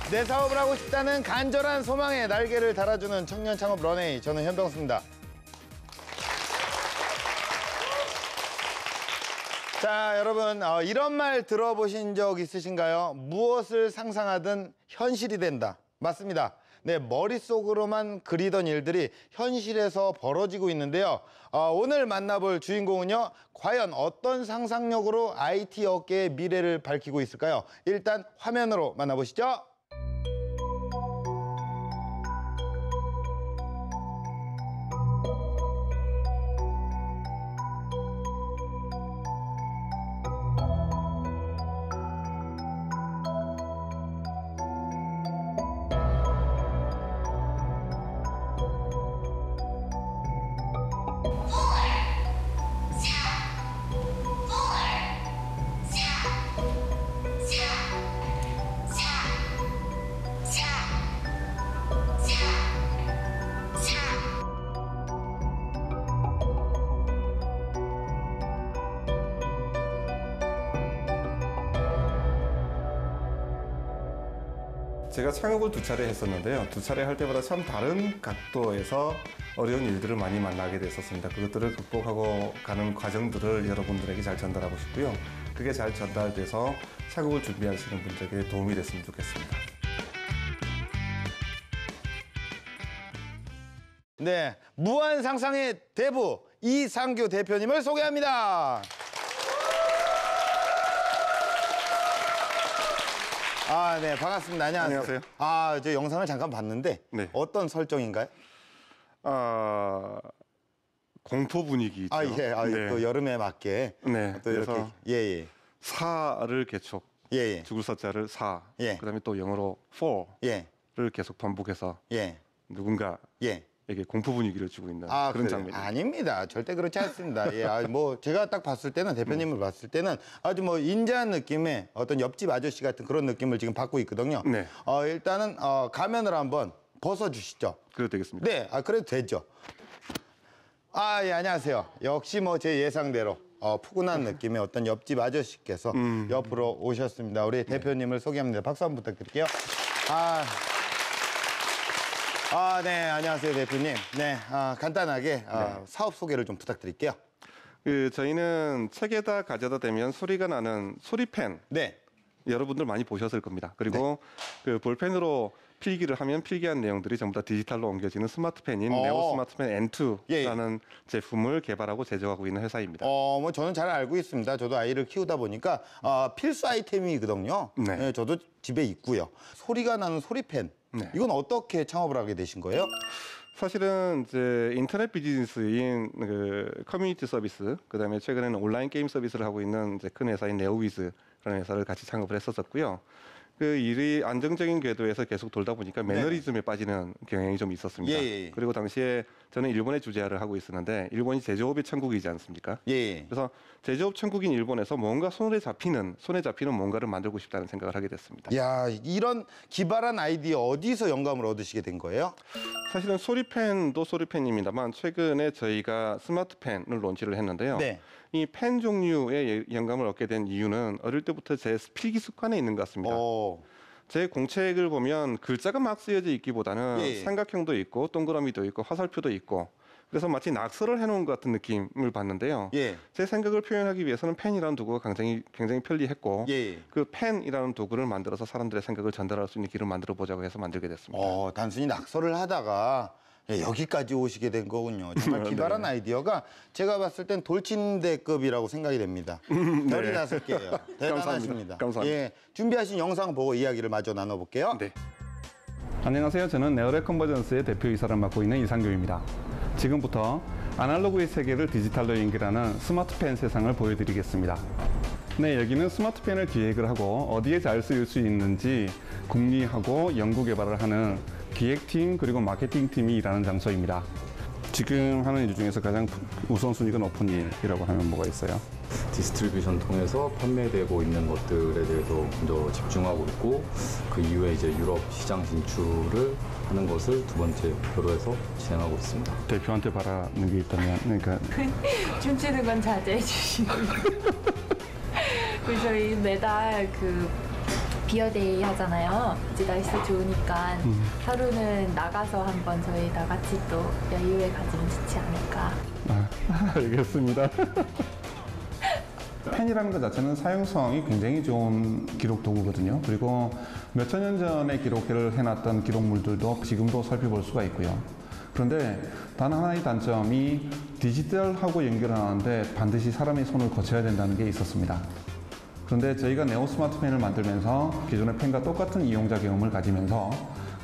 내 사업을 하고 싶다는 간절한 소망에 날개를 달아주는 청년 창업 런웨이, 저는 현병수입니다. 자, 여러분, 이런 말 들어보신 적 있으신가요? 무엇을 상상하든 현실이 된다. 맞습니다. 네, 머릿속으로만 그리던 일들이 현실에서 벌어지고 있는데요. 오늘 만나볼 주인공은요, 과연 어떤 상상력으로 IT 업계의 미래를 밝히고 있을까요? 일단 화면으로 만나보시죠. 제가 창업을 2차례 했었는데요. 2차례 할 때마다 참 다른 각도에서 어려운 일들을 많이 만나게 됐었습니다. 그것들을 극복하고 가는 과정들을 여러분들에게 잘 전달하고 싶고요. 그게 잘 전달돼서 창업을 준비하시는 분들에게 도움이 됐으면 좋겠습니다. 네, 무한 상상의 대부 이상규 대표님을 소개합니다. 네, 반갑습니다. 안녕하세요. 안녕하세요. 저 영상을 잠깐 봤는데, 네. 어떤 설정인가요? 공포 분위기 있죠. 예. 네. 또 여름에 맞게. 네. 또 이렇게. 예. 사를 개촉. 예. 죽을 사자를 사. 예. 그다음에 또 영어로 for를 예. 계속 반복해서. 예. 누군가. 예. 에게 공포 분위기를 주고 있는 그런 장면. 아닙니다. 절대 그렇지 않습니다. 예, 제가 딱 봤을 때는, 대표님을 봤을 때는 아주 인자한 느낌의 어떤 옆집 아저씨 같은 그런 느낌을 지금 받고 있거든요. 네. 일단은 가면을 한번 벗어주시죠. 그래도 되겠습니다. 네, 그래도 되죠. 예, 안녕하세요. 역시 제 예상대로 푸근한 느낌의 어떤 옆집 아저씨께서 옆으로 오셨습니다. 우리 대표님을 소개합니다. 박수 한번 부탁드릴게요. 네, 안녕하세요, 대표님. 네, 간단하게 사업 소개를 좀 부탁드릴게요. 저희는 책에다 가져다 대면 소리가 나는 소리펜. 네. 여러분들 많이 보셨을 겁니다. 그리고 네. 볼펜으로 필기를 하면 필기한 내용들이 전부 다 디지털로 옮겨지는 스마트펜인 네오 스마트펜 N2라는 제품을 개발하고 제조하고 있는 회사입니다. 저는 잘 알고 있습니다. 저도 아이를 키우다 보니까 필수 아이템이거든요. 네. 네, 저도 집에 있고요. 소리가 나는 소리펜. 네. 이건 어떻게 창업을 하게 되신 거예요? 사실은 이제 인터넷 비즈니스인 커뮤니티 서비스, 그다음에 최근에는 온라인 게임 서비스를 하고 있는 이제 큰 회사인 네오위즈라는 회사를 같이 창업을 했었고요. 그 일이 안정적인 궤도에서 계속 돌다 보니까 매너리즘에 빠지는 경향이 좀 있었습니다. 예. 그리고 당시에 저는 일본에 주재를 하고 있었는데, 일본이 제조업의 천국이지 않습니까? 예. 그래서 제조업 천국인 일본에서 뭔가 손에 잡히는 뭔가를 만들고 싶다는 생각을 하게 됐습니다. 야, 이런 기발한 아이디어 어디서 영감을 얻으시게 된 거예요? 사실은 소리펜도 소리펜입니다만, 최근에 저희가 스마트펜을 론치를 했는데요. 네. 이 펜 종류의 영감을 얻게 된 이유는 어릴 때부터 제 필기 습관에 있는 것 같습니다. 제 공책을 보면 글자가 막 쓰여져 있기보다는 삼각형도 있고 동그라미도 있고 화살표도 있고, 그래서 마치 낙서를 해놓은 것 같은 느낌을 받는데요. 제 생각을 표현하기 위해서는 펜이라는 도구가 굉장히 편리했고, 그 펜이라는 도구를 만들어서 사람들의 생각을 전달할 수 있는 길을 만들어 보자고 해서 만들게 됐습니다. 단순히 낙서를 하다가 여기까지 오시게 된 거군요. 정말 기발한 아이디어가 제가 봤을 땐 돌침대급이라고 생각이 됩니다. 별이 5개예요. 대단하십니다. 감사합니다. 예, 준비하신 영상 보고 이야기를 마저 나눠볼게요. 네. 안녕하세요. 저는 네오렉 컨버전스의 대표이사를 맡고 있는 이상규입니다. 지금부터 아날로그의 세계를 디지털로 연결하는 스마트펜 세상을 보여드리겠습니다. 네, 여기는 스마트펜을 기획을 하고 어디에 잘 쓰일 수 있는지 궁리하고 연구 개발을 하는 기획팀 그리고 마케팅팀이 일하는 장소입니다. 지금 하는 일 중에서 가장 우선순위가 높은 일이라고 하면 뭐가 있어요? 디스트리뷰션 통해서 판매되고 있는 것들에 대해서 먼저 집중하고 있고, 그 이후에 이제 유럽 시장 진출을 하는 것을 2번째 목표로 해서 진행하고 있습니다. 대표한테 바라는 게 있다면, 그러니까 춤추는 건 자제해 주시고 저희 매달 비어데이 하잖아요. 이제 날씨 좋으니까 하루는 나가서 한번 저희 다 같이 또 여유를 가지면 좋지 않을까. 알겠습니다. 펜이라는 것 자체는 사용성이 굉장히 좋은 기록 도구거든요. 그리고 몇천 년 전에 기록을 해놨던 기록물들도 지금도 살펴볼 수가 있고요. 그런데 단 하나의 단점이 디지털하고 연결하는데 반드시 사람의 손을 거쳐야 된다는 게 있었습니다. 그런데 저희가 네오 스마트 펜을 만들면서 기존의 펜과 똑같은 이용자 경험을 가지면서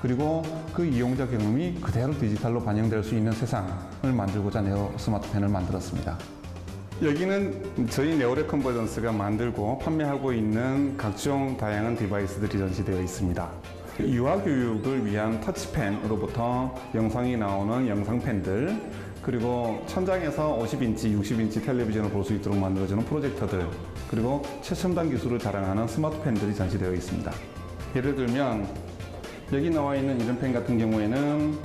그리고 그 이용자 경험이 그대로 디지털로 반영될 수 있는 세상을 만들고자 네오 스마트 펜을 만들었습니다. 여기는 저희 네오랩 컨버전스가 만들고 판매하고 있는 각종 다양한 디바이스들이 전시되어 있습니다. 유아교육을 위한 터치펜으로부터 영상이 나오는 영상펜들, 그리고 천장에서 50인치, 60인치 텔레비전을 볼 수 있도록 만들어주는 프로젝터들, 그리고 최첨단 기술을 자랑하는 스마트펜들이 전시되어 있습니다. 예를 들면 여기 나와 있는 이런 펜 같은 경우에는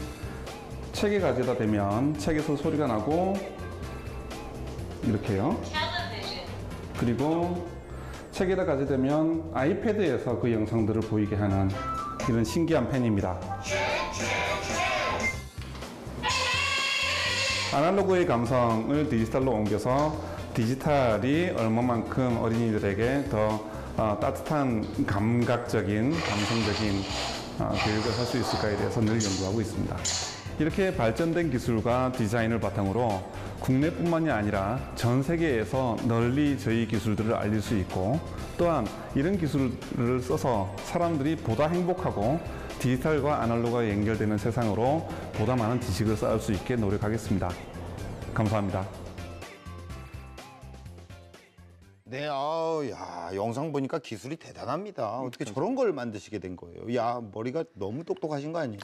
책에 가져다 대면 책에서 소리가 나고 이렇게요. 그리고 책에다 가져대면 아이패드에서 그 영상들을 보이게 하는 이런 신기한 펜입니다. 아날로그의 감성을 디지털로 옮겨서 디지털이 얼마만큼 어린이들에게 더 따뜻한 감각적인, 감성적인 교육을 할 수 있을까에 대해서 늘 연구하고 있습니다. 이렇게 발전된 기술과 디자인을 바탕으로 국내뿐만이 아니라 전 세계에서 널리 저희 기술들을 알릴 수 있고, 또한 이런 기술을 써서 사람들이 보다 행복하고 디지털과 아날로그가 연결되는 세상으로 보다 많은 지식을 쌓을 수 있게 노력하겠습니다. 감사합니다. 네, 야, 영상 보니까 기술이 대단합니다. 어떻게 저런 걸 만드시게 된 거예요? 야, 머리가 너무 똑똑하신 거 아니에요?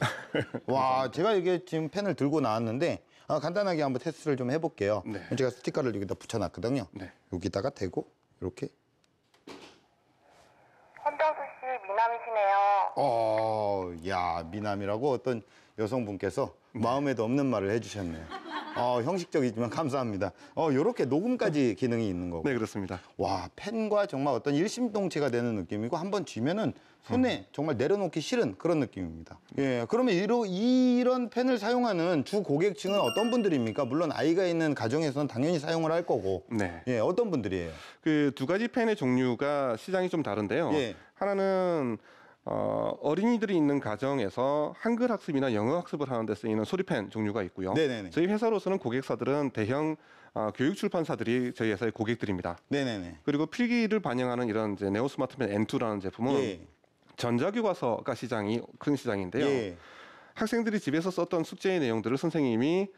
와, 제가 이게 지금 펜을 들고 나왔는데 간단하게 한번 테스트를 좀 해볼게요. 네. 제가 스티커를 여기다 붙여놨거든요. 네. 여기다가 대고 이렇게. 헌정수 씨 미남이시네요. 야, 미남이라고 어떤 여성분께서 마음에도 없는 말을 해주셨네요. 형식적이지만 감사합니다. 요렇게 녹음까지 기능이 있는 거고. 네, 그렇습니다. 와, 펜과 정말 어떤 일심동체가 되는 느낌이고 한번 쥐면은 손에 정말 내려놓기 싫은 그런 느낌입니다. 예, 그러면 이런 펜을 사용하는 주 고객층은 어떤 분들입니까? 물론 아이가 있는 가정에서는 당연히 사용을 할 거고. 네. 예, 어떤 분들이에요? 그 두 가지 펜의 종류가 시장이 좀 다른데요. 예. 하나는 어린이들이 있는 가정에서 한글 학습이나 영어 학습을 하는 데 쓰이는 소리펜 종류가 있고요. 네네네. 저희 회사로서는 고객사들은 대형 교육 출판사들이 저희 회사의 고객들입니다. 네네네. 그리고 필기를 반영하는 이런 이제 네오 스마트펜 N2라는 제품은 예. 전자교과서가 시장이 큰 시장인데요. 예. 학생들이 집에서 썼던 숙제의 내용들을 선생님이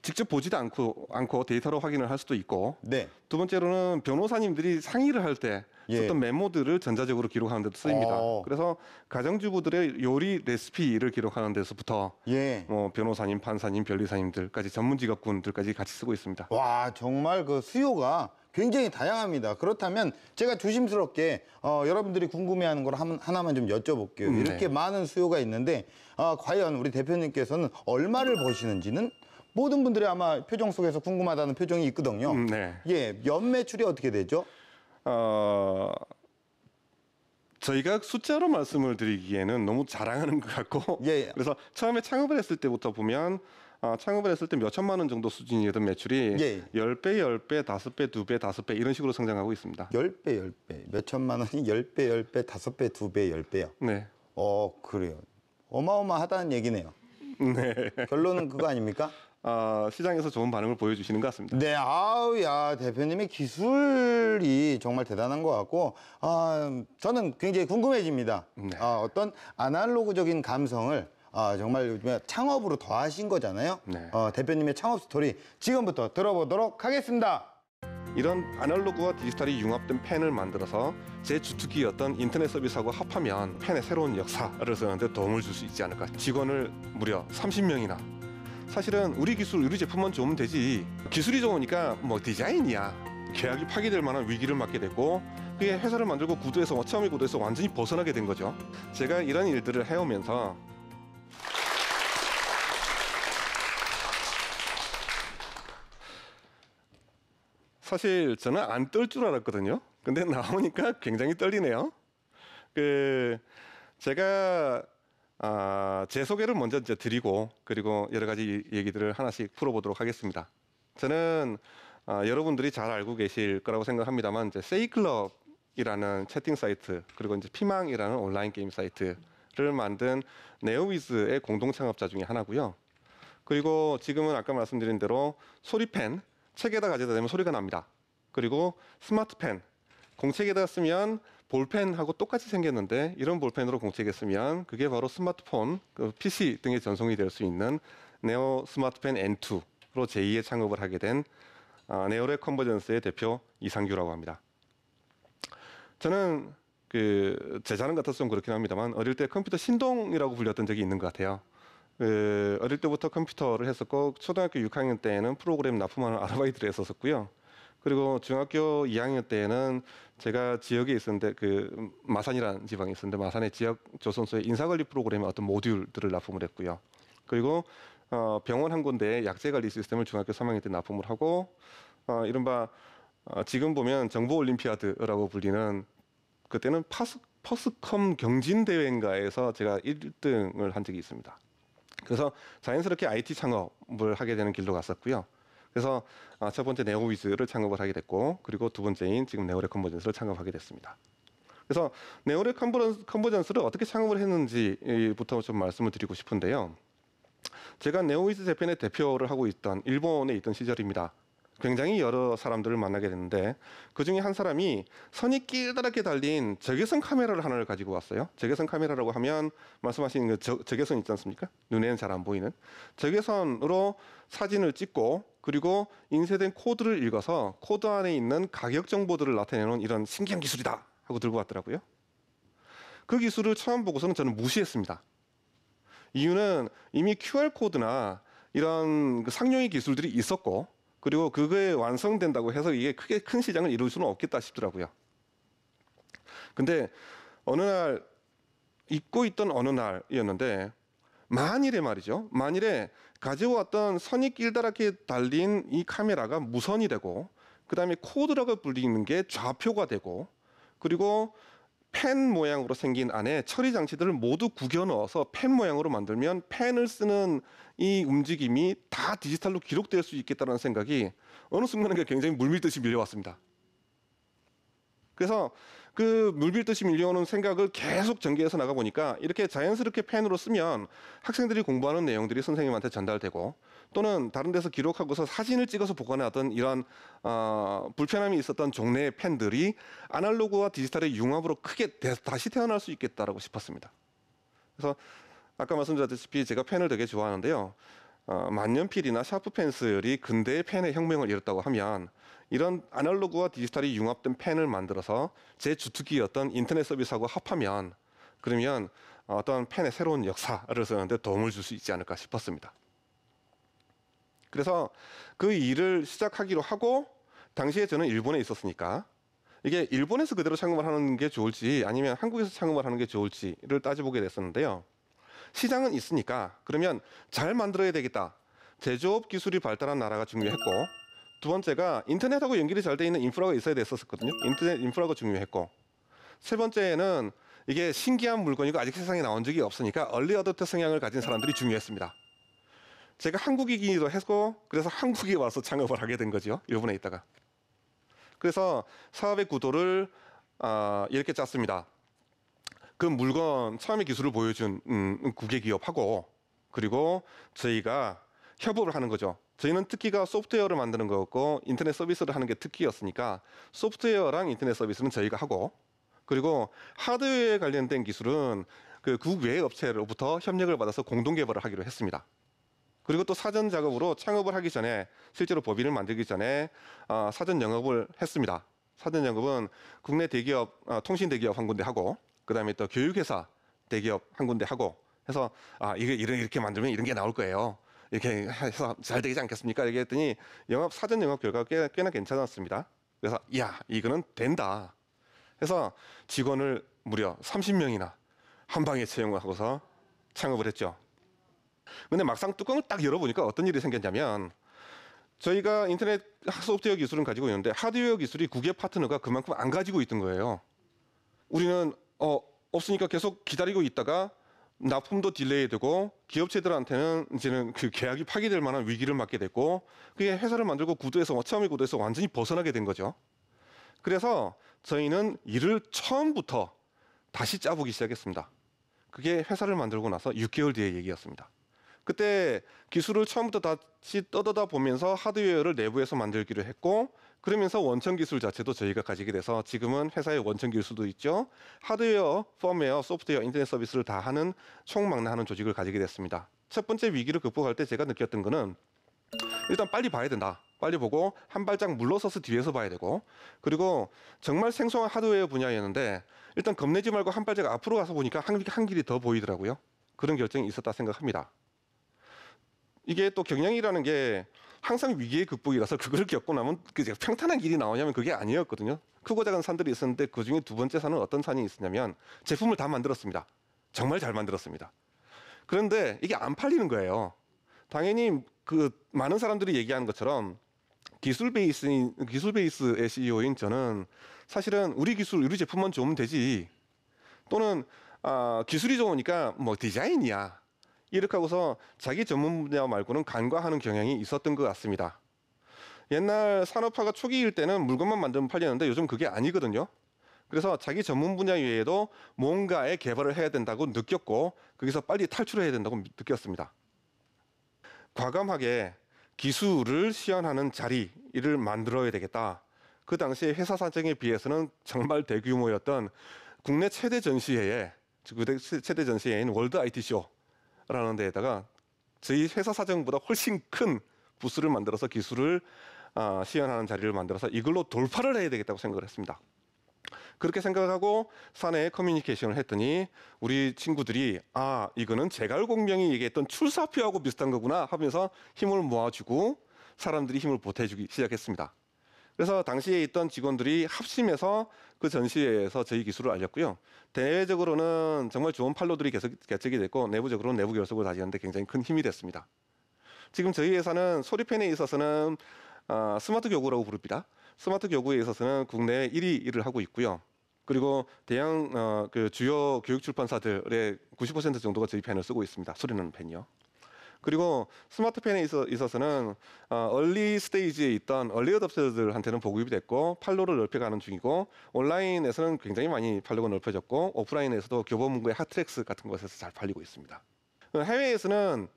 직접 보지도 않고 데이터로 확인을 할 수도 있고, 네. 두 번째로는 변호사님들이 상의를 할 때 예. 썼던 메모들을 전자적으로 기록하는 데도 쓰입니다. 그래서 가정주부들의 요리 레시피를 기록하는 데서부터 예. 변호사님, 판사님, 변리사님들까지 전문 직업군들까지 같이 쓰고 있습니다. 와, 정말 그 수요가 굉장히 다양합니다. 그렇다면 제가 조심스럽게 여러분들이 궁금해하는 걸 하나만 좀 여쭤볼게요. 이렇게 많은 수요가 있는데 과연 우리 대표님께서는 얼마를 버시는지는 모든 분들이 아마 표정 속에서 궁금하다는 표정이 있거든요. 네. 예, 연매출이 어떻게 되죠? 저희가 숫자로 말씀을 드리기에는 너무 자랑하는 것 같고, 예. 그래서 처음에 창업을 했을 때부터 보면 창업을 했을 때 몇 천만 원 정도 수준이었던 매출이 예. 10배, 10배, 5배, 2배, 5배 이런 식으로 성장하고 있습니다. 10배, 10배. 몇 천만 원이 10배, 10배, 5배, 2배, 10배요. 네. 그래요. 어마어마하다는 얘기네요. 네. 결론은 그거 아닙니까? 시장에서 좋은 반응을 보여주시는 것 같습니다. 네, 야, 대표님의 기술이 정말 대단한 것 같고, 저는 굉장히 궁금해집니다. 네. 어떤 아날로그적인 감성을 정말 요즘에 창업으로 더하신 거잖아요. 네. 대표님의 창업 스토리 지금부터 들어보도록 하겠습니다. 이런 아날로그와 디지털이 융합된 펜을 만들어서 제 주특기였던 인터넷 서비스하고 합하면 펜의 새로운 역사를 쓰는데 도움을 줄 수 있지 않을까. 직원을 무려 30명이나. 사실은 우리 기술, 우리 제품만 좋으면 되지. 기술이 좋으니까 뭐 디자인이야. 계약이 파기될 만한 위기를 맞게 됐고, 그게 회사를 만들고 처음의 구도에서 완전히 벗어나게 된 거죠. 제가 이런 일들을 해오면서 사실 저는 안 떨 줄 알았거든요. 근데 나오니까 굉장히 떨리네요. 제가 제 소개를 먼저 이제 드리고 그리고 여러 가지 얘기들을 하나씩 풀어보도록 하겠습니다. 저는 여러분들이 잘 알고 계실 거라고 생각합니다만 이제 세이클럽이라는 채팅 사이트 그리고 이제 피망이라는 온라인 게임 사이트를 만든 네오위즈의 공동 창업자 중에 하나고요. 그리고 지금은 아까 말씀드린 대로 소리펜 책에다 가져다 대면 소리가 납니다. 그리고 스마트펜 공책에다 쓰면 볼펜하고 똑같이 생겼는데 이런 볼펜으로 공책에 쓰면 그게 바로 스마트폰, PC 등에 전송이 될 수 있는 네오 스마트펜 N2로 제2의 창업을 하게 된 네오렉 컨버전스의 대표 이상규라고 합니다. 저는 제 자랑 같아서 좀 그렇긴 합니다만 어릴 때 컴퓨터 신동이라고 불렸던 적이 있는 것 같아요. 어릴 때부터 컴퓨터를 했었고 초등학교 6학년 때에는 프로그램 납품하는 아르바이트를 했었고요. 그리고 중학교 2학년 때에는 제가 지역에 있었는데 마산이라는 지방에 있었는데 마산의 지역 조선소의 인사관리 프로그램의 어떤 모듈들을 납품을 했고요. 그리고 병원 한 군데에 약제관리 시스템을 중학교 3학년 때 납품을 하고 이른바 지금 보면 정보올림피아드라고 불리는 그때는 퍼스컴 경진대회인가에서 제가 1등을 한 적이 있습니다. 그래서 자연스럽게 IT 창업을 하게 되는 길로 갔었고요. 그래서 첫 번째 네오위즈를 창업을 하게 됐고 그리고 두 번째인 지금 네오렉 컨버전스를 창업하게 됐습니다. 그래서 네오렉 컨버전스를 어떻게 창업을 했는지부터 좀 말씀을 드리고 싶은데요. 제가 네오위즈 재팬의 대표를 하고 있던 일본에 있던 시절입니다. 굉장히 여러 사람들을 만나게 됐는데 그중에 한 사람이 선이 길다랗게 달린 적외선 카메라를 하나를 가지고 왔어요. 적외선 카메라라고 하면 말씀하신 그 적외선 있지 않습니까? 눈에는 잘 안 보이는 적외선으로 사진을 찍고 그리고 인쇄된 코드를 읽어서 코드 안에 있는 가격 정보들을 나타내는 이런 신기한 기술이다 하고 들고 왔더라고요. 그 기술을 처음 보고서는 저는 무시했습니다. 이유는 이미 QR코드나 이런 상용의 기술들이 있었고 그리고 그게 완성된다고 해서 이게 크게 큰 시장을 이룰 수는 없겠다 싶더라고요. 근데 어느 날 잊고 있던 어느 날이었는데 만일에 말이죠. 만일에 가져왔던 선이 길다랗게 달린 이 카메라가 무선이 되고 그다음에 코드라고 불리는 게 좌표가 되고 그리고 펜 모양으로 생긴 안에 처리 장치들을 모두 구겨 넣어서 펜 모양으로 만들면 펜을 쓰는 이 움직임이 다 디지털로 기록될 수 있겠다는 생각이 어느 순간에 굉장히 물밀듯이 밀려왔습니다. 그래서 그 물밀듯이 밀려오는 생각을 계속 전개해서 나가 보니까 이렇게 자연스럽게 펜으로 쓰면 학생들이 공부하는 내용들이 선생님한테 전달되고 또는 다른 데서 기록하고서 사진을 찍어서 보관하던 이런 불편함이 있었던 종래의 펜들이 아날로그와 디지털의 융합으로 크게 다시 태어날 수 있겠다라고 싶었습니다. 그래서 아까 말씀드렸다시피 제가 펜을 되게 좋아하는데요. 만년필이나 샤프 펜슬이 근대의 펜의 혁명을 이뤘다고 하면 이런 아날로그와 디지털이 융합된 펜을 만들어서 제 주특기였던 인터넷 서비스하고 합하면 그러면 어떤 펜의 새로운 역사를 쓰는데 도움을 줄 수 있지 않을까 싶었습니다. 그래서 그 일을 시작하기로 하고 당시에 저는 일본에 있었으니까 이게 일본에서 그대로 창업을 하는 게 좋을지 아니면 한국에서 창업을 하는 게 좋을지를 따져보게 됐었는데요. 시장은 있으니까 그러면 잘 만들어야 되겠다. 제조업 기술이 발달한 나라가 중요했고 두 번째가 인터넷하고 연결이 잘 돼 있는 인프라가 있어야 됐었거든요. 인터넷 인프라가 중요했고 세 번째는 이게 신기한 물건이고 아직 세상에 나온 적이 없으니까 얼리 어댑터 성향을 가진 사람들이 중요했습니다. 제가 한국이기도 했고 그래서 한국에 와서 창업을 하게 된 거죠. 일본에 있다가. 그래서 사업의 구도를 이렇게 짰습니다. 그 물건 처음에 기술을 보여준 국외기업하고 그리고 저희가 협업을 하는 거죠. 저희는 특기가 소프트웨어를 만드는 거였고 인터넷 서비스를 하는 게 특기였으니까 소프트웨어랑 인터넷 서비스는 저희가 하고 그리고 하드웨어에 관련된 기술은 그 국외 업체로부터 협력을 받아서 공동 개발을 하기로 했습니다. 그리고 또 사전 작업으로 창업을 하기 전에 실제로 법인을 만들기 전에 사전 영업을 했습니다. 사전 영업은 국내 대기업, 통신 대기업 한 군데 하고 그다음에 또 교육회사 대기업 한 군데 하고 해서 이게 이렇게 만들면 이런 게 나올 거예요. 이렇게 해서 잘 되지 않겠습니까? 얘기했더니 사전 영업 결과가 꽤나 괜찮았습니다. 그래서 이거는 된다. 해서 직원을 무려 30명이나 한 방에 채용을 하고서 창업을 했죠. 근데 막상 뚜껑을 딱 열어보니까 어떤 일이 생겼냐면 저희가 인터넷 소프트웨어 기술은 가지고 있는데 하드웨어 기술이 국외 파트너가 그만큼 안 가지고 있던 거예요. 우리는 없으니까 계속 기다리고 있다가 납품도 딜레이되고 기업체들한테는 이제는 그 계약이 파기될 만한 위기를 맞게 됐고 그게 회사를 만들고 처음의 구도에서 완전히 벗어나게 된 거죠. 그래서 저희는 일을 처음부터 다시 짜보기 시작했습니다. 그게 회사를 만들고 나서 6개월 뒤의 얘기였습니다. 그때 기술을 처음부터 다시 떠다 보면서 하드웨어를 내부에서 만들기로 했고 그러면서 원천 기술 자체도 저희가 가지게 돼서 지금은 회사의 원천 기술도 있죠. 하드웨어, 펌웨어, 소프트웨어, 인터넷 서비스를 다 하는 총망라하는 조직을 가지게 됐습니다. 첫 번째 위기를 극복할 때 제가 느꼈던 거는 일단 빨리 봐야 된다. 빨리 보고 한 발짝 물러서서 뒤에서 봐야 되고 그리고 정말 생소한 하드웨어 분야였는데 일단 겁내지 말고 한 발짝 앞으로 가서 보니까 한 길이 더 보이더라고요. 그런 결정이 있었다 생각합니다. 이게 또 경영이라는 게 항상 위기의 극복이라서 그걸 겪고 나면 평탄한 길이 나오냐면 그게 아니었거든요. 크고 작은 산들이 있었는데 그중에 두 번째 산은 어떤 산이 있었냐면 제품을 다 만들었습니다. 정말 잘 만들었습니다. 그런데 이게 안 팔리는 거예요. 당연히 그 많은 사람들이 얘기하는 것처럼 기술 베이스의 CEO인 저는 사실은 우리 제품만 좋으면 되지 또는 기술이 좋으니까 뭐 디자인이야 이렇게 하고서 자기 전문 분야 말고는 간과하는 경향이 있었던 것 같습니다. 옛날 산업화가 초기일 때는 물건만 만들면 팔리는데 요즘 그게 아니거든요. 그래서 자기 전문 분야 외에도 뭔가의 개발을 해야 된다고 느꼈고 거기서 빨리 탈출해야 된다고 느꼈습니다. 과감하게 기술을 시연하는 자리를 만들어야 되겠다. 그 당시에 회사 사정에 비해서는 정말 대규모였던 국내 최대 전시회인 월드 IT쇼라는 데에다가 저희 회사 사정보다 훨씬 큰 부스를 만들어서 기술을 시연하는 자리를 만들어서 이걸로 돌파를 해야 되겠다고 생각을 했습니다. 그렇게 생각하고 사내에 커뮤니케이션을 했더니 우리 친구들이 이거는 제갈공명이 얘기했던 출사표하고 비슷한 거구나 하면서 힘을 모아주고 사람들이 힘을 보태주기 시작했습니다. 그래서 당시에 있던 직원들이 합심해서 그 전시회에서 저희 기술을 알렸고요. 대외적으로는 정말 좋은 판로들이 계속 개척이 됐고 내부적으로는 내부 결속을 다지는데 굉장히 큰 힘이 됐습니다. 지금 저희 회사는 소리펜에 있어서는 스마트 교구라고 부릅니다. 스마트 교구에 있어서는 국내 1위를 하고 있고요. 그리고 대형 그 주요 교육 출판사들의 90% 정도가 저희 펜을 쓰고 있습니다. 소리나는 펜이요. 그리고 스마트펜에 있어서는 얼리 스테이지에 있던 얼리 어답터들한테는 보급이 됐고 판로를 넓혀가는 중이고 온라인에서는 굉장히 많이 판로가 넓혀졌고 오프라인에서도 교보문고의 핫트랙스 같은 곳에서 잘 팔리고 있습니다. 해외에서는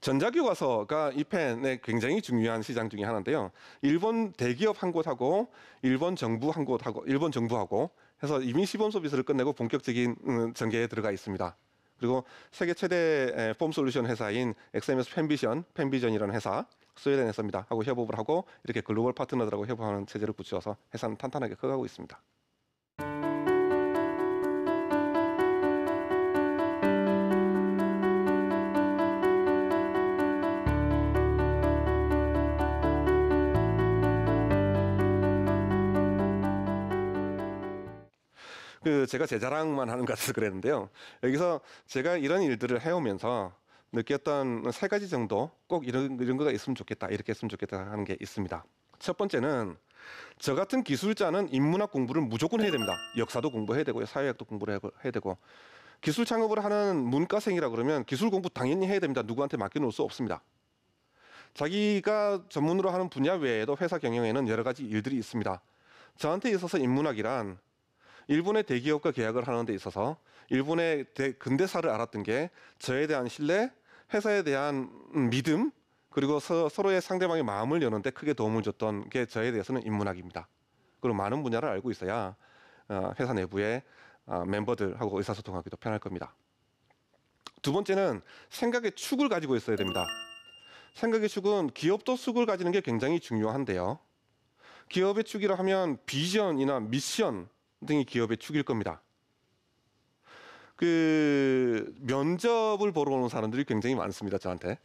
전자교과서가 이 펜의 굉장히 중요한 시장 중에 하나인데요. 일본 대기업 한 곳하고 일본 정부하고 해서 이미 시범 서비스를 끝내고 본격적인 전개에 들어가 있습니다. 그리고 세계 최대 폼 솔루션 회사인 XMS 펜비전이라는 회사, 스웨덴 회사입니다. 하고 협업을 하고 이렇게 글로벌 파트너들하고 협업하는 체제를 구축해서 회사는 탄탄하게 커가고 있습니다. 제가 제 자랑만 하는 것 같아서 그랬는데요. 여기서 제가 이런 일들을 해오면서 느꼈던 3가지 정도 꼭 이런 거가 있으면 좋겠다, 이렇게 했으면 좋겠다 하는 게 있습니다. 첫 번째는 저 같은 기술자는 인문학 공부를 무조건 해야 됩니다. 역사도 공부해야 되고요, 사회학도 공부를 해야 되고 기술 창업을 하는 문과생이라 그러면 기술 공부 당연히 해야 됩니다. 누구한테 맡겨놓을 수 없습니다. 자기가 전문으로 하는 분야 외에도 회사 경영에는 여러 가지 일들이 있습니다. 저한테 있어서 인문학이란 일본의 대기업과 계약을 하는 데 있어서 일본의 근대사를 알았던 게 저에 대한 신뢰, 회사에 대한 믿음, 그리고 서로의 상대방의 마음을 여는데 크게 도움을 줬던 게 저에 대해서는 인문학입니다. 그리고 많은 분야를 알고 있어야 회사 내부의 멤버들하고 의사소통하기도 편할 겁니다. 두 번째는 생각의 축을 가지고 있어야 됩니다. 생각의 축은 기업도 축을 가지는 게 굉장히 중요한데요. 기업의 축이라 하면 비전이나 미션 등이 기업의 축일 겁니다. 면접을 보러 오는 사람들이 굉장히 많습니다. 저한테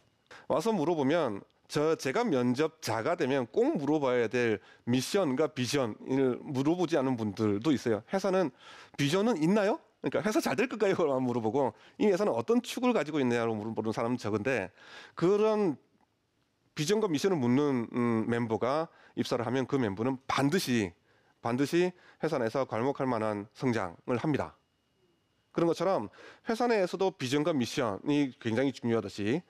와서 물어보면 제가 면접자가 되면 꼭 물어봐야 될 미션과 비전을 물어보지 않은 분들도 있어요. 회사는 비전은 있나요? 그러니까 회사 잘 될 것까요? 물어보고 이 회사는 어떤 축을 가지고 있느냐고 물어보는 사람은 적은데 그런 비전과 미션을 묻는 멤버가 입사를 하면 그 멤버는 반드시 회사 내에서 괄목할 만한 성장을 합니다. 그런 것처럼 회사 내에서도 비전과 미션이 굉장히 중요하듯이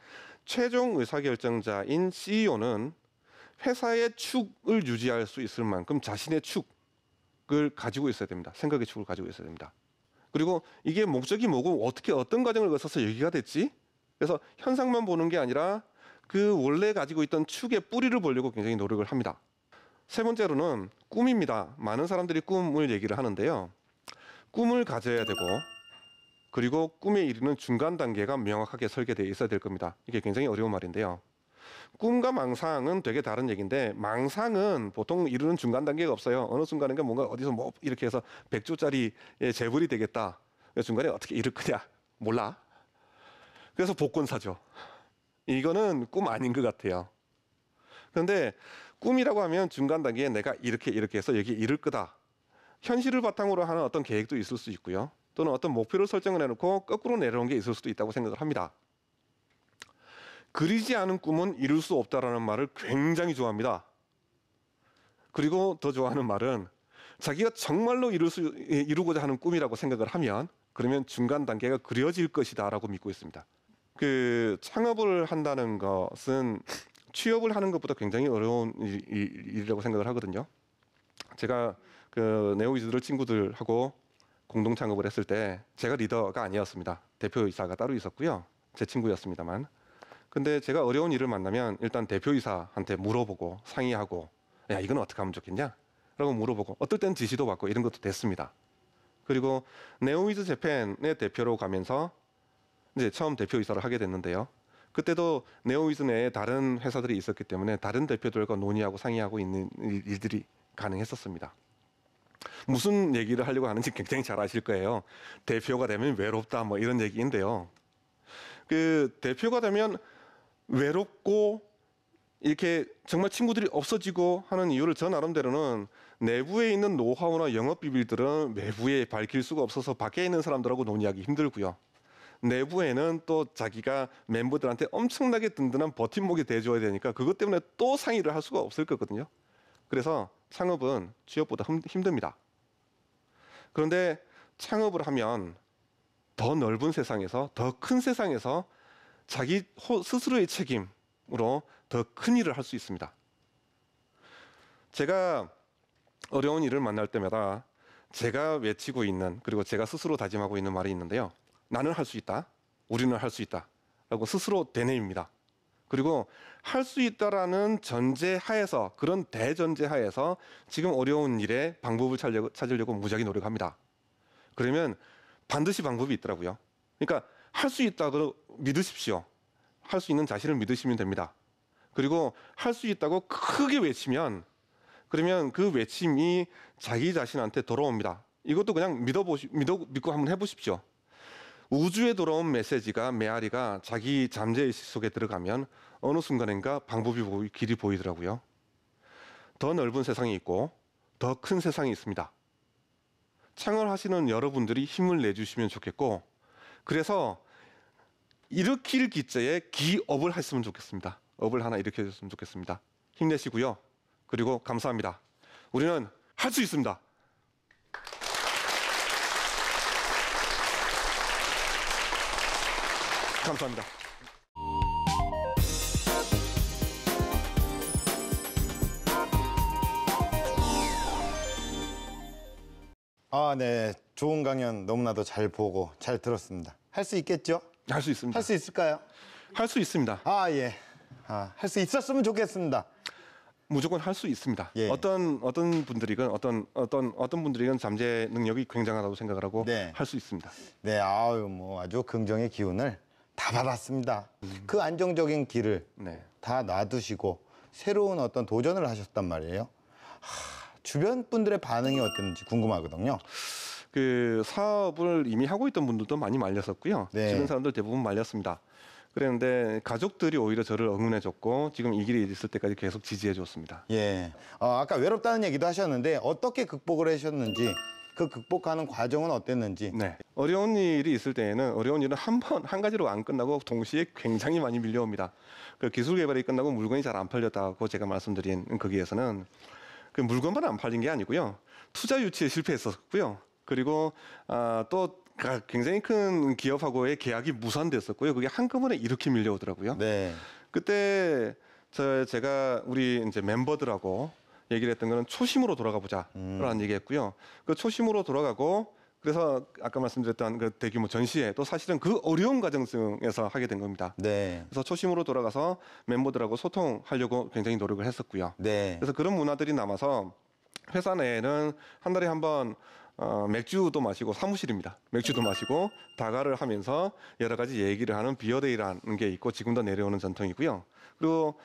최종 의사결정자인 CEO는 회사의 축을 유지할 수 있을 만큼 자신의 축을 가지고 있어야 됩니다. 생각의 축을 가지고 있어야 됩니다. 그리고 이게 목적이 뭐고 어떻게 어떤 과정을 거쳐서 여기가 됐지? 그래서 현상만 보는 게 아니라 그 원래 가지고 있던 축의 뿌리를 보려고 굉장히 노력을 합니다. 세 번째로는 꿈입니다. 많은 사람들이 꿈을 얘기를 하는데요. 꿈을 가져야 되고 그리고 꿈에 이르는 중간 단계가 명확하게 설계되어 있어야 될 겁니다. 이게 굉장히 어려운 말인데요. 꿈과 망상은 되게 다른 얘기인데 망상은 보통 이루는 중간 단계가 없어요. 어느 순간인가 뭔가 어디서 뭐 이렇게 해서 100조짜리 재벌이 되겠다. 중간에 어떻게 이룰 거냐 몰라. 그래서 복권 사죠. 이거는 꿈 아닌 것 같아요. 그런데 꿈이라고 하면 중간 단계에 내가 이렇게 해서 여기 이룰 거다. 현실을 바탕으로 하는 어떤 계획도 있을 수 있고요. 또는 어떤 목표를 설정을 해놓고 거꾸로 내려온 게 있을 수도 있다고 생각을 합니다. 그리지 않은 꿈은 이룰 수 없다라는 말을 굉장히 좋아합니다. 그리고 더 좋아하는 말은 자기가 정말로 이루고자 하는 꿈이라고 생각을 하면 그러면 중간 단계가 그려질 것이다라고 믿고 있습니다. 그 창업을 한다는 것은 취업을 하는 것보다 굉장히 어려운 일이라고 생각을 하거든요. 제가 그 네오위즈들 친구들하고 공동 창업을 했을 때 제가 리더가 아니었습니다. 대표이사가 따로 있었고요. 제 친구였습니다만. 근데 제가 어려운 일을 만나면 일단 대표이사한테 물어보고 상의하고 야 이건 어떻게 하면 좋겠냐? 라고 물어보고 어떨 땐 지시도 받고 이런 것도 됐습니다. 그리고 네오위즈 재팬의 대표로 가면서 이제 처음 대표이사를 하게 됐는데요. 그때도 네오위즈 내에 다른 회사들이 있었기 때문에 다른 대표들과 논의하고 상의하고 있는 일들이 가능했었습니다. 무슨 얘기를 하려고 하는지 굉장히 잘 아실 거예요. 대표가 되면 외롭다 뭐 이런 얘기인데요. 그 대표가 되면 외롭고 이렇게 정말 친구들이 없어지고 하는 이유를 저 나름대로는 내부에 있는 노하우나 영업 비밀들은 외부에 밝힐 수가 없어서 밖에 있는 사람들하고 논의하기 힘들고요. 내부에는 또 자기가 멤버들한테 엄청나게 든든한 버팀목이 돼줘야 되니까 그것 때문에 또 상의를 할 수가 없을 거거든요. 그래서 창업은 취업보다 힘듭니다. 그런데 창업을 하면 더 넓은 세상에서 더 큰 세상에서 자기 스스로의 책임으로 더 큰 일을 할 수 있습니다. 제가 어려운 일을 만날 때마다 제가 외치고 있는 그리고 제가 스스로 다짐하고 있는 말이 있는데요. 나는 할 수 있다. 우리는 할 수 있다. 라고 스스로 되뇌입니다. 그리고 할 수 있다라는 전제하에서 그런 대전제하에서 지금 어려운 일에 방법을 찾으려고 무지하게 노력합니다. 그러면 반드시 방법이 있더라고요. 그러니까 할 수 있다고 믿으십시오. 할 수 있는 자신을 믿으시면 됩니다. 그리고 할 수 있다고 크게 외치면 그러면 그 외침이 자기 자신한테 돌아옵니다. 이것도 그냥 믿고 한번 해보십시오. 우주에 돌아온 메시지가 메아리가 자기 잠재의식 속에 들어가면 어느 순간인가 방법이 길이 보이더라고요. 더 넓은 세상이 있고 더 큰 세상이 있습니다. 창업하시는 여러분들이 힘을 내주시면 좋겠고 그래서 일으킬 기자에 기업을 했으면 좋겠습니다. 업을 하나 일으켜줬으면 좋겠습니다. 힘내시고요. 그리고 감사합니다. 우리는 할 수 있습니다. 감사합니다. 네. 좋은 강연 너무나도 잘 보고 잘 들었습니다. 할 수 있겠죠? 할 수 있습니다. 할 수 있을까요? 할 수 있습니다. 예. 할 수 있었으면 좋겠습니다. 무조건 할 수 있습니다. 예. 어떤 분들이건 어떤 분들이건 잠재 능력이 굉장하다고 생각을 하고 네. 할 수 있습니다. 네, 아주 긍정의 기운을 다 받았습니다. 그 안정적인 길을 네. 다 놔두시고 새로운 어떤 도전을 하셨단 말이에요. 주변 분들의 반응이 어땠는지 궁금하거든요. 그 사업을 이미 하고 있던 분들도 많이 말렸었고요. 네. 주변 사람들 대부분 말렸습니다. 그랬는데 가족들이 오히려 저를 응원해줬고 지금 이 길이 있을 때까지 계속 지지해줬습니다. 예. 아까 외롭다는 얘기도 하셨는데 어떻게 극복을 하셨는지 그 극복하는 과정은 어땠는지. 네. 어려운 일이 있을 때에는 어려운 일은 한 가지로 안 끝나고 동시에 굉장히 많이 밀려옵니다. 그 기술 개발이 끝나고 물건이 잘 안 팔렸다고 제가 말씀드린 거기에서는 그 물건만 안 팔린 게 아니고요. 투자 유치에 실패했었고요. 그리고 또 굉장히 큰 기업하고의 계약이 무산됐었고요. 그게 한꺼번에 이렇게 밀려오더라고요. 네. 그때 제가 우리 이제 멤버들하고 얘기를 했던 거는 초심으로 돌아가 보자라는 얘기했고요. 그 초심으로 돌아가고 그래서 아까 말씀드렸던 그 대규모 전시회도 사실은 그 어려운 과정에서 하게 된 겁니다. 네. 그래서 초심으로 돌아가서 멤버들하고 소통하려고 굉장히 노력을 했었고요. 네. 그래서 그런 문화들이 남아서 회사 내에는 한 달에 한 번 맥주도 마시고 사무실입니다. 맥주도 마시고 다가를 하면서 여러 가지 얘기를 하는 비어데이라는 게 있고 지금도 내려오는 전통이고요. 그리고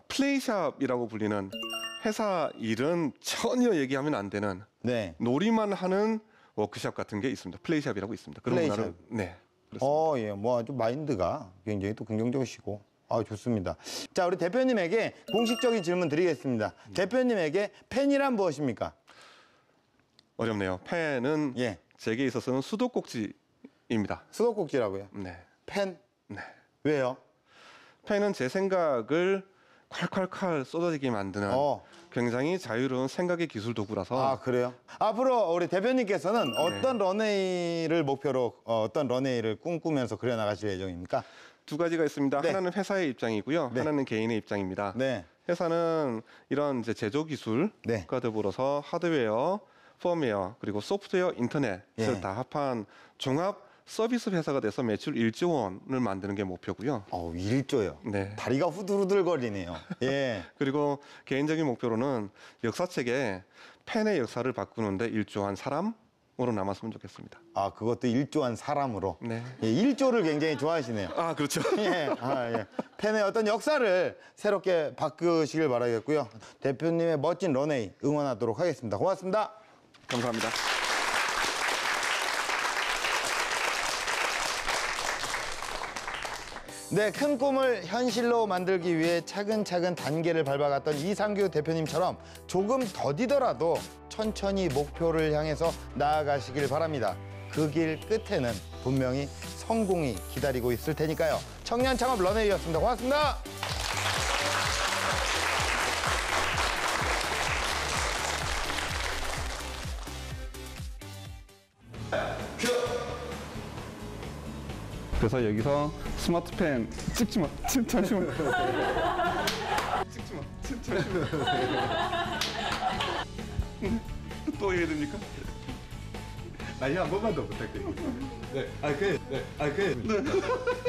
플레이샵이라고 불리는 회사 일은 전혀 얘기하면 안 되는 네. 놀이만 하는 워크샵 같은 게 있습니다. 플레이샵이라고 있습니다. 그런 플레이샵. 문화를 네. 그렇습니다. 예. 뭐 아주 마인드가 굉장히 또 긍정적이시고. 좋습니다. 자, 우리 대표님에게 공식적인 질문 드리겠습니다. 대표님에게 팬이란 무엇입니까? 어렵네요. 팬은 예. 제게 있어서는 수도꼭지입니다. 수도꼭지라고요. 네. 팬? 네. 왜요? 팬은 제 생각을 콸콸콸 쏟아지게 만드는 굉장히 자유로운 생각의 기술 도구라서. 그래요? 앞으로 우리 대표님께서는 어떤 런웨이를 목표로 어떤 런웨이를 꿈꾸면서 그려나가실 예정입니까? 두 가지가 있습니다. 네. 하나는 회사의 입장이고요. 네. 하나는 개인의 입장입니다. 네. 회사는 이런 이제 제조 기술과 네. 더불어서 하드웨어, 펌웨어 그리고 소프트웨어, 인터넷을 예. 다 합한 종합 서비스 회사가 돼서 매출 1조 원을 만드는 게 목표고요. 1조요. 네. 다리가 후들후들거리네요. 예. 그리고 개인적인 목표로는 역사책에 팬의 역사를 바꾸는데 일조한 사람으로 남았으면 좋겠습니다. 그것도 일조한 사람으로. 네. 예, 1조를 굉장히 좋아하시네요. 그렇죠. 예. 예. 팬의 어떤 역사를 새롭게 바꾸시길 바라겠고요. 대표님의 멋진 런웨이 응원하도록 하겠습니다. 고맙습니다. 감사합니다. 네, 큰 꿈을 현실로 만들기 위해 차근차근 단계를 밟아갔던 이상규 대표님처럼 조금 더디더라도 천천히 목표를 향해서 나아가시길 바랍니다. 그 길 끝에는 분명히 성공이 기다리고 있을 테니까요. 청년 창업 런웨이였습니다. 고맙습니다. 그래서 여기서 스마트펜 찍지 마. 잠시만. 찍지 마. 잠시만. 또 해야 됩니까? 아니 한 번만 더 부탁드립니다.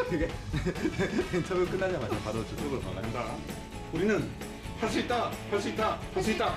그게 인터뷰 끝나자마자 바로 저쪽으로 가간다. 우리는 할 수 있다. 할 수 있다. 할 수 있다.